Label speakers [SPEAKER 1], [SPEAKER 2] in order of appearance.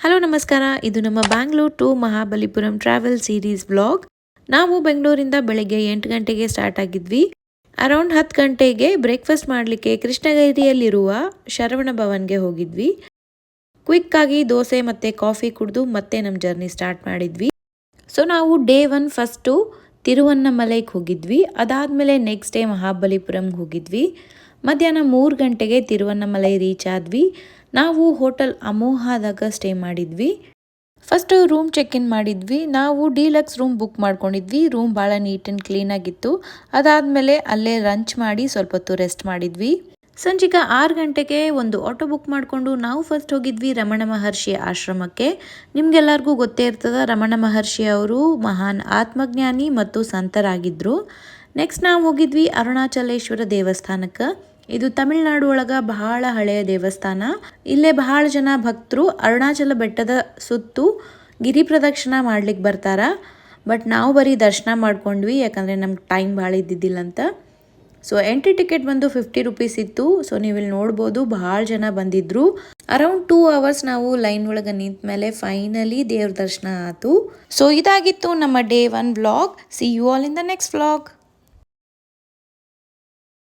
[SPEAKER 1] Hello ನಮಸ್ಕಾರ, ಇದು ನಮ್ಮ Bangalore to Mahabalipuram travel series vlog. ನಾವು ಬೆಂಗಳೂರಿಂದ ಬೆಳಗ್ಗೆ 8 ಗಂಟೆಗೆ ಸ್ಟಾರ್ಟ್ ಆಗಿದ್ವಿ. ಅರೌಂಡ್ 10 ಗಂಟೆಗೆ ಬ್ರೇಕ್ಫಾಸ್ಟ್ ಮಾಡಲಿಕ್ಕೆ ಕೃಷ್ಣಗಿರಿಯಲ್ಲಿರುವ ಶರವಣ ಭವನ್ಗೆ ಹೋಗಿದ್ವಿ. ಕ್ವಿಕ್ ಆಗಿ ದೋಸೆ ಮತ್ತು ಕಾಫಿ ಕುಡಿದು ಮತ್ತೆ ನಮ್ಮ ಜರ್ನಿ ಸ್ಟಾರ್ಟ್ ಮಾಡಿದ್ವಿ. ಸೊ ನಾವು ಡೇ 1 ಫಸ್ಟು ತಿರುವನ್ನಮಲೈಗೆ ಹೋಗಿದ್ವಿ. ಅದಾದಮೇಲೆ ನೆಕ್ಸ್ಟ್ ಡೇ ಮಹಾಬಲಿಪುರಂಗೆ ಹೋಗಿದ್ವಿ. ಮಧ್ಯಾಹ್ನ 3 ಗಂಟೆಗೆ ತಿರುವನ್ನಮಲೈ ರೀಚ್ ಆದ್ವಿ. ನಾವು ಹೋಟೆಲ್ ಅಮೋಹಾದಾಗ ಸ್ಟೇ ಮಾಡಿದ್ವಿ. ಫಸ್ಟ್ ರೂಮ್ ಚೆಕ್ ಇನ್ ಮಾಡಿದ್ವಿ. ನಾವು ಡಿಲಕ್ಸ್ ರೂಮ್ ಬುಕ್ ಮಾಡ್ಕೊಂಡಿದ್ವಿ. ರೂಮ್ ಭಾಳ ನೀಟ್ ಆ್ಯಂಡ್ ಕ್ಲೀನಾಗಿತ್ತು. ಅದಾದಮೇಲೆ ಅಲ್ಲೇ ಲಂಚ್ ಮಾಡಿ ಸ್ವಲ್ಪ ಹೊತ್ತು ರೆಸ್ಟ್ ಮಾಡಿದ್ವಿ. ಸಂಜೆಗೆ 6 ಗಂಟೆಗೆ ಒಂದು ಆಟೋ ಬುಕ್ ಮಾಡಿಕೊಂಡು ನಾವು ಫಸ್ಟ್ ಹೋಗಿದ್ವಿ ರಮಣ ಮಹರ್ಷಿ ಆಶ್ರಮಕ್ಕೆ. ನಿಮ್ಗೆಲ್ಲರಿಗೂ ಗೊತ್ತೇ ಇರ್ತದ, ರಮಣ ಮಹರ್ಷಿ ಅವರು ಮಹಾನ್ ಆತ್ಮಜ್ಞಾನಿ ಮತ್ತು ಸಂತರಾಗಿದ್ದರು. ನೆಕ್ಸ್ಟ್ ನಾವು ಹೋಗಿದ್ವಿ ಅರುಣಾಚಲೇಶ್ವರ ದೇವಸ್ಥಾನಕ್ಕೆ. ಇದು ತಮಿಳುನಾಡು ಒಳಗೆ ಬಹಳ ಹಳೆಯ ದೇವಸ್ಥಾನ. ಇಲ್ಲೇ ಬಹಳ ಜನ ಭಕ್ತರು ಅರುಣಾಚಲ ಬೆಟ್ಟದ ಸುತ್ತು ಗಿರಿ ಪ್ರದಕ್ಷಿಣೆ ಮಾಡ್ಲಿಕ್ಕೆ ಬರ್ತಾರ. ಬಟ್ ನಾವು ಬರೀ ದರ್ಶನ ಮಾಡ್ಕೊಂಡ್ವಿ, ಯಾಕಂದರೆ ನಮ್ಗೆ ಟೈಮ್ ಭಾಳ ಇದ್ದಿದ್ದಿಲ್ಲ ಅಂತ. ಸೊ ಎಂಟ್ರಿ ಟಿಕೆಟ್ ಬಂದು 50 ರೂಪೀಸ್ ಇತ್ತು. ಸೊ ನೀವು ಇಲ್ಲಿ ನೋಡ್ಬೋದು ಭಾಳ ಜನ ಬಂದಿದ್ರು. ಅರೌಂಡ್ 2 ಅವರ್ಸ್ ನಾವು ಲೈನ್ ಒಳಗೆ ನಿಂತ ಮೇಲೆ ಫೈನಲಿ ದೇವ್ರ ದರ್ಶನ ಆಯಿತು. ಸೊ ಇದಾಗಿತ್ತು ನಮ್ಮ day 1 vlog. See you all in the next vlog.